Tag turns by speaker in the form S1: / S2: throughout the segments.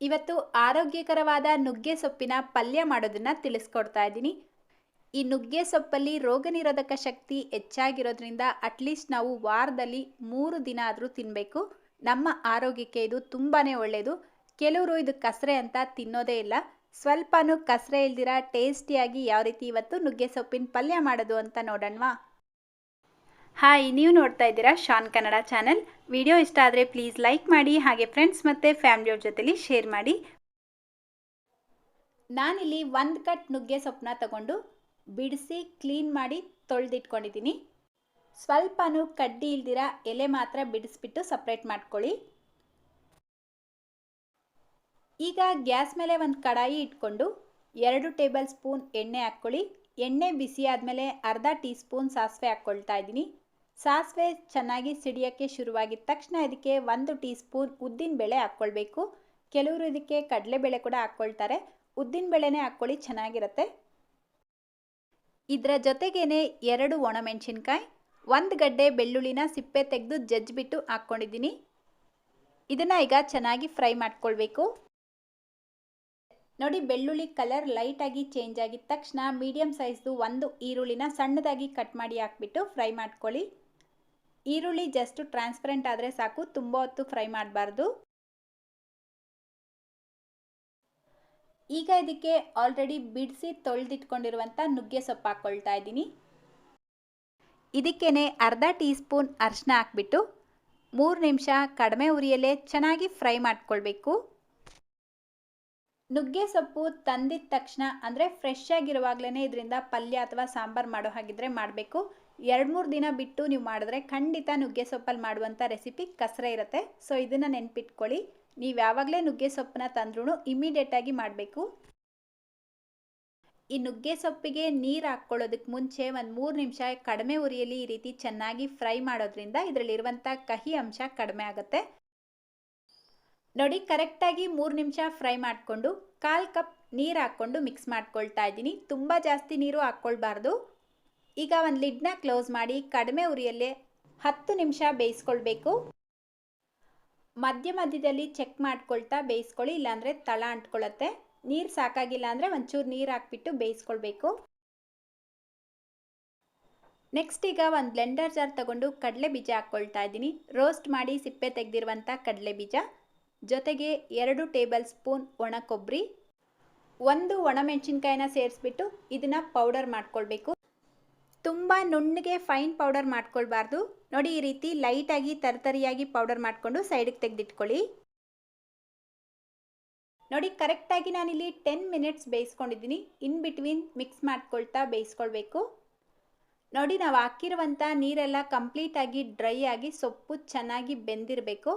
S1: ಇವತ್ತು ಆರೋಗ್ಯಕರವಾದ ನುಗ್ಗೆ ಸೊಪ್ಪಿನ ಪಲ್ಯ ಮಾಡೋದನ್ನ ತಿಳಿಸ್ಕೊಡ್ತಾ ಇದ್ದೀನಿ. ಈ ನುಗ್ಗೆ ಸೊಪ್ಪಲ್ಲಿ ರೋಗನಿರೋಧಕ ಶಕ್ತಿ ಹೆಚ್ಚಾಗಿರೋದ್ರಿಂದ ಅಟ್ಲೀಸ್ಟ್ ನಾವು ವಾರದಲ್ಲಿ 3 ದಿನ ಆದರೂ ತಿನ್ನಬೇಕು. ನಮ್ಮ ಆರೋಗ್ಯಕ್ಕೆ ಇದು ತುಂಬಾನೇ ಒಳ್ಳೆಯದು. ಕೆಲವರು ಇದು ಕಸರೆ ಅಂತ ತಿನ್ನೋದೇ ಇಲ್ಲ. ಸ್ವಲ್ಪನೂ ಕಸರೆ ಇಲ್ದಿರ ಟೇಸ್ಟಿಯಾಗಿ ಯಾವ ರೀತಿ ಇವತ್ತು ನುಗ್ಗೆ ಸೊಪ್ಪಿನ ಪಲ್ಯ ಮಾಡೋದು ಅಂತ ನೋಡೋಣವಾ? ಹಾಯ್, ನೀವು ನೋಡ್ತಾ ಇದ್ದೀರಾ ಶಾನ್ ಕನ್ನಡ ಚಾನೆಲ್. ವಿಡಿಯೋ ಇಷ್ಟ ಆದರೆ ಪ್ಲೀಸ್ ಲೈಕ್ ಮಾಡಿ, ಹಾಗೆ ಫ್ರೆಂಡ್ಸ್ ಮತ್ತು ಫ್ಯಾಮಿಲಿಯವ್ರ ಜೊತೆಲಿ ಶೇರ್ ಮಾಡಿ. ನಾನಿಲ್ಲಿ 1 ಕಟ್ ನುಗ್ಗೆ ಸೊಪ್ಪನ್ನ ತಗೊಂಡು ಬಿಡಿಸಿ ಕ್ಲೀನ್ ಮಾಡಿ ತೊಳೆದಿಟ್ಕೊಂಡಿದ್ದೀನಿ. ಸ್ವಲ್ಪನೂ ಕಡ್ಡಿ ಇಲ್ದಿರ ಎಲೆ ಮಾತ್ರ ಬಿಡಿಸ್ಬಿಟ್ಟು ಸಪ್ರೇಟ್ ಮಾಡ್ಕೊಳ್ಳಿ. ಈಗ ಗ್ಯಾಸ್ ಮೇಲೆ ಒಂದು ಕಡಾಯಿ ಇಟ್ಕೊಂಡು 2 ಟೇಬಲ್ ಸ್ಪೂನ್ ಎಣ್ಣೆ ಹಾಕ್ಕೊಳ್ಳಿ. ಎಣ್ಣೆ ಬಿಸಿ ಆದಮೇಲೆ ಅರ್ಧ ಟೀ ಸ್ಪೂನ್ ಸಾಸಿವೆ ಹಾಕ್ಕೊಳ್ತಾ ಇದ್ದೀನಿ. ಸಾಸಿವೆ ಚೆನ್ನಾಗಿ ಸಿಡಿಯೋಕ್ಕೆ ಶುರುವಾಗಿದ್ದ ತಕ್ಷಣ ಇದಕ್ಕೆ 1 ಟೀ ಸ್ಪೂನ್ ಉದ್ದಿನಬೇಳೆ ಹಾಕ್ಕೊಳ್ಬೇಕು. ಕೆಲವರು ಇದಕ್ಕೆ ಕಡಲೆಬೇಳೆ ಕೂಡ ಹಾಕ್ಕೊಳ್ತಾರೆ. ಉದ್ದಿನಬೇಳೆನೇ ಹಾಕ್ಕೊಳ್ಳಿ, ಚೆನ್ನಾಗಿರುತ್ತೆ. ಇದರ ಜೊತೆಗೇನೆ 2 ಒಣಮೆಣಸಿನ್ಕಾಯಿ, 1 ಗಡ್ಡೆ ಬೆಳ್ಳುಳ್ಳಿನ ಸಿಪ್ಪೆ ತೆಗೆದು ಜಜ್ಜಿಬಿಟ್ಟು ಹಾಕ್ಕೊಂಡಿದ್ದೀನಿ. ಇದನ್ನು ಈಗ ಚೆನ್ನಾಗಿ ಫ್ರೈ ಮಾಡ್ಕೊಳ್ಬೇಕು. ನೋಡಿ, ಬೆಳ್ಳುಳ್ಳಿ ಕಲರ್ ಲೈಟಾಗಿ ಚೇಂಜ್ ಆಗಿದ ತಕ್ಷಣ ಮೀಡಿಯಮ್ ಸೈಜ್ದು 1 ಈರುಳ್ಳಿನ ಸಣ್ಣದಾಗಿ ಕಟ್ ಮಾಡಿ ಹಾಕ್ಬಿಟ್ಟು ಫ್ರೈ ಮಾಡ್ಕೊಳ್ಳಿ. ಈರುಳ್ಳಿ ಜಸ್ಟ್ ಟ್ರಾನ್ಸ್ಪರೆಂಟ್ ಆದರೆ ಸಾಕು, ತುಂಬ ಹೊತ್ತು ಫ್ರೈ ಮಾಡಬಾರ್ದು. ಈಗ ಇದಕ್ಕೆ ಆಲ್ರೆಡಿ ಬಿಡಿಸಿ ತೊಳೆದಿಟ್ಕೊಂಡಿರುವಂಥ ನುಗ್ಗೆ ಸೊಪ್ಪು ಹಾಕ್ಕೊಳ್ತಾ ಇದ್ದೀನಿ. ಇದಕ್ಕೇನೆ ಅರ್ಧ ಟೀ ಸ್ಪೂನ್ ಅರಿಶಿನ ಹಾಕ್ಬಿಟ್ಟು 3 ನಿಮಿಷ ಕಡಿಮೆ ಉರಿಯಲ್ಲೇ ಚೆನ್ನಾಗಿ ಫ್ರೈ ಮಾಡ್ಕೊಳ್ಬೇಕು. ನುಗ್ಗೆ ಸೊಪ್ಪು ತಂದಿದ ತಕ್ಷಣ ಅಂದರೆ ಫ್ರೆಶ್ ಆಗಿರುವಾಗಲೇ ಇದರಿಂದ ಪಲ್ಯ ಅಥವಾ ಸಾಂಬಾರು ಮಾಡೋ ಹಾಗಿದ್ರೆ ಮಾಡಬೇಕು. 2-3 ದಿನ ಬಿಟ್ಟು ನೀವು ಮಾಡಿದ್ರೆ ಖಂಡಿತ ನುಗ್ಗೆ ಸೊಪ್ಪಲ್ಲಿ ಮಾಡುವಂಥ ರೆಸಿಪಿ ಕಸರೆ ಇರುತ್ತೆ. ಸೊ ಇದನ್ನು ನೆನ್ಪಿಟ್ಕೊಳ್ಳಿ. ನೀವು ಯಾವಾಗಲೇ ನುಗ್ಗೆ ಸೊಪ್ಪನ್ನ ತಂದ್ರೂ ಇಮಿಡಿಯೇಟಾಗಿ ಮಾಡಬೇಕು. ಈ ನುಗ್ಗೆ ಸೊಪ್ಪಿಗೆ ನೀರು ಹಾಕ್ಕೊಳ್ಳೋದಕ್ಕೆ ಮುಂಚೆ ಒಂದು 3 ನಿಮಿಷ ಕಡಿಮೆ ಉರಿಯಲ್ಲಿ ಈ ರೀತಿ ಚೆನ್ನಾಗಿ ಫ್ರೈ ಮಾಡೋದ್ರಿಂದ ಇದರಲ್ಲಿರುವಂಥ ಕಹಿ ಅಂಶ ಕಡಿಮೆ ಆಗುತ್ತೆ. ನೋಡಿ, ಕರೆಕ್ಟಾಗಿ 3 ನಿಮಿಷ ಫ್ರೈ ಮಾಡಿಕೊಂಡು 1/4 ಕಪ್ ನೀರು ಹಾಕ್ಕೊಂಡು ಮಿಕ್ಸ್ ಮಾಡ್ಕೊಳ್ತಾ ಇದ್ದೀನಿ. ತುಂಬ ಜಾಸ್ತಿ ನೀರು ಹಾಕ್ಕೊಳ್ಬಾರ್ದು. ಈಗ ಒಂದು ಲಿಡ್ನ ಕ್ಲೋಸ್ ಮಾಡಿ ಕಡಿಮೆ ಉರಿಯಲ್ಲೇ 10 ನಿಮಿಷ ಬೇಯಿಸ್ಕೊಳ್ಬೇಕು. ಮಧ್ಯದಲ್ಲಿ ಚೆಕ್ ಮಾಡ್ಕೊಳ್ತಾ ಬೇಯಿಸ್ಕೊಳ್ಳಿ, ಇಲ್ಲಾಂದರೆ ತಳ ಅಂಟ್ಕೊಳ್ಳುತ್ತೆ. ನೀರು ಸಾಕಾಗಿಲ್ಲ ಅಂದರೆ ಒಂಚೂರು ನೀರು ಹಾಕ್ಬಿಟ್ಟು ಬೇಯಿಸ್ಕೊಳ್ಬೇಕು. ನೆಕ್ಸ್ಟ್ ಈಗ ಒಂದು ಬ್ಲೆಂಡರ್ ಜಾರ್ ತಗೊಂಡು ಕಡಲೆ ಬೀಜ ಹಾಕ್ಕೊಳ್ತಾ ಇದ್ದೀನಿ. ರೋಸ್ಟ್ ಮಾಡಿ ಸಿಪ್ಪೆ ತೆಗೆದಿರುವಂಥ ಕಡಲೆ ಬೀಜ, ಜೊತೆಗೆ 2 ಟೇಬಲ್ ಸ್ಪೂನ್ ಒಣ ಕೊಬ್ಬರಿ, 1 ಒಣಮೆಣಸಿನ್ಕಾಯಿನ ಸೇರಿಸ್ಬಿಟ್ಟು ಇದನ್ನು ಪೌಡರ್ ಮಾಡ್ಕೊಳ್ಬೇಕು. ತುಂಬ ನುಣ್ಣಗೆ ಫೈನ್ ಪೌಡರ್ ಮಾಡ್ಕೊಳ್ಬಾರ್ದು. ನೋಡಿ, ಈ ರೀತಿ ಲೈಟಾಗಿ ತರಿಯಾಗಿ ಪೌಡರ್ ಮಾಡಿಕೊಂಡು ಸೈಡಿಗೆ ತೆಗೆದಿಟ್ಕೊಳ್ಳಿ. ನೋಡಿ, ಕರೆಕ್ಟಾಗಿ ನಾನಿಲ್ಲಿ 10 ಮಿನಿಟ್ಸ್ ಬೇಯಿಸ್ಕೊಂಡಿದ್ದೀನಿ. ಇನ್ ಬಿಟ್ವೀನ್ ಮಿಕ್ಸ್ ಮಾಡ್ಕೊಳ್ತಾ ಬೇಯಿಸ್ಕೊಳ್ಬೇಕು. ನೋಡಿ, ನಾವು ಹಾಕಿರುವಂಥ ನೀರೆಲ್ಲ ಕಂಪ್ಲೀಟಾಗಿ ಡ್ರೈ ಆಗಿ ಸೊಪ್ಪು ಚೆನ್ನಾಗಿ ಬೆಂದಿರಬೇಕು.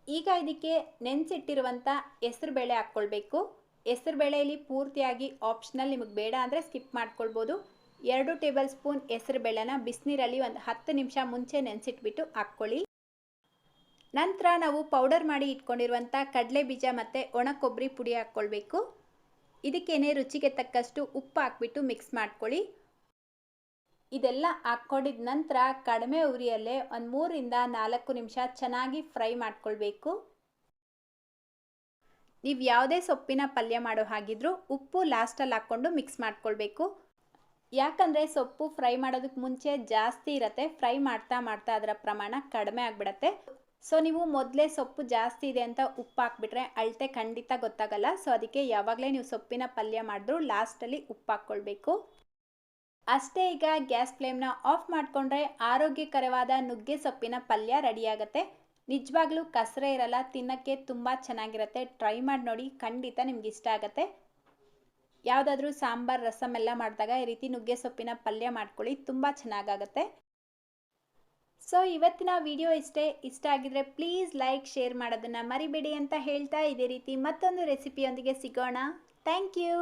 S1: ಈಗ ಇದಕ್ಕೆ ನೆನೆಸಿಟ್ಟಿರುವಂಥ ಹೆಸರುಬೇಳೆ ಹಾಕ್ಕೊಳ್ಬೇಕು. ಹೆಸರುಬೇಳೆಯಲ್ಲಿ ಪೂರ್ತಿಯಾಗಿ ಆಪ್ಷನಲ್, ನಿಮಗೆ ಬೇಡ ಅಂದರೆ ಸ್ಕಿಪ್ ಮಾಡ್ಕೊಳ್ಬೋದು. 2 ಟೇಬಲ್ ಸ್ಪೂನ್ ಹೆಸರುಬೇಳೆನ ಬಿಸಿನೀರಲ್ಲಿ ಒಂದು 10 ನಿಮಿಷ ಮುಂಚೆ ನೆನೆಸಿಟ್ಬಿಟ್ಟು ಹಾಕ್ಕೊಳ್ಳಿ. ನಂತರ ನಾವು ಪೌಡರ್ ಮಾಡಿ ಇಟ್ಕೊಂಡಿರುವಂಥ ಕಡಲೆ ಬೀಜ ಮತ್ತು ಒಣ ಕೊಬ್ಬರಿ ಪುಡಿ ಹಾಕ್ಕೊಳ್ಬೇಕು. ಇದಕ್ಕೇನೆ ರುಚಿಗೆ ತಕ್ಕಷ್ಟು ಉಪ್ಪು ಹಾಕ್ಬಿಟ್ಟು ಮಿಕ್ಸ್ ಮಾಡ್ಕೊಳ್ಳಿ. ಇದೆಲ್ಲ ಹಾಕ್ಕೊಂಡಿದ ನಂತರ ಕಡಿಮೆ ಉರಿಯಲ್ಲೇ ಒಂದು 3 ರಿಂದ 4 ನಿಮಿಷ ಚೆನ್ನಾಗಿ ಫ್ರೈ ಮಾಡ್ಕೊಳ್ಬೇಕು. ನೀವು ಯಾವುದೇ ಸೊಪ್ಪಿನ ಪಲ್ಯ ಮಾಡೋ ಹಾಗಿದ್ರೂ ಉಪ್ಪು ಲಾಸ್ಟಲ್ಲಿ ಹಾಕ್ಕೊಂಡು ಮಿಕ್ಸ್ ಮಾಡ್ಕೊಳ್ಬೇಕು. ಯಾಕಂದರೆ ಸೊಪ್ಪು ಫ್ರೈ ಮಾಡೋದಕ್ಕೆ ಮುಂಚೆ ಜಾಸ್ತಿ ಇರುತ್ತೆ, ಫ್ರೈ ಮಾಡ್ತಾ ಅದರ ಪ್ರಮಾಣ ಕಡಿಮೆ ಆಗಿಬಿಡತ್ತೆ. ಸೊ ನೀವು ಮೊದಲೇ ಸೊಪ್ಪು ಜಾಸ್ತಿ ಇದೆ ಅಂತ ಉಪ್ಪು ಹಾಕ್ಬಿಟ್ರೆ ಅಳತೆ ಖಂಡಿತ ಗೊತ್ತಾಗಲ್ಲ. ಸೊ ಅದಕ್ಕೆ ಯಾವಾಗಲೇ ನೀವು ಸೊಪ್ಪಿನ ಪಲ್ಯ ಮಾಡಿದ್ರೂ ಲಾಸ್ಟಲ್ಲಿ ಉಪ್ಪು ಹಾಕ್ಕೊಳ್ಬೇಕು. ಅಷ್ಟೇ, ಈಗ ಗ್ಯಾಸ್ ಫ್ಲೇಮ್ನ ಆಫ್ ಮಾಡಿಕೊಂಡ್ರೆ ಆರೋಗ್ಯಕರವಾದ ನುಗ್ಗೆ ಸೊಪ್ಪಿನ ಪಲ್ಯ ರೆಡಿಯಾಗುತ್ತೆ. ನಿಜವಾಗ್ಲೂ ಕಸರೆ ಇರಲ್ಲ, ತಿನ್ನೋಕ್ಕೆ ತುಂಬ ಚೆನ್ನಾಗಿರುತ್ತೆ. ಟ್ರೈ ಮಾಡಿ ನೋಡಿ, ಖಂಡಿತ ನಿಮ್ಗೆ ಇಷ್ಟ ಆಗುತ್ತೆ. ಯಾವುದಾದ್ರೂ ಸಾಂಬಾರು ರಸಮ್ ಎಲ್ಲ ಮಾಡಿದಾಗ ಈ ರೀತಿ ನುಗ್ಗೆ ಸೊಪ್ಪಿನ ಪಲ್ಯ ಮಾಡ್ಕೊಳ್ಳಿ, ತುಂಬ ಚೆನ್ನಾಗಾಗುತ್ತೆ. ಸೊ ಇವತ್ತಿನ ವಿಡಿಯೋ ಇಷ್ಟ ಆಗಿದ್ರೆ ಪ್ಲೀಸ್ ಲೈಕ್, ಶೇರ್ ಮಾಡೋದನ್ನು ಮರಿಬೇಡಿ ಅಂತ ಹೇಳ್ತಾ, ಇದೇ ರೀತಿ ಮತ್ತೊಂದು ರೆಸಿಪಿಯೊಂದಿಗೆ ಸಿಗೋಣ. Thank you.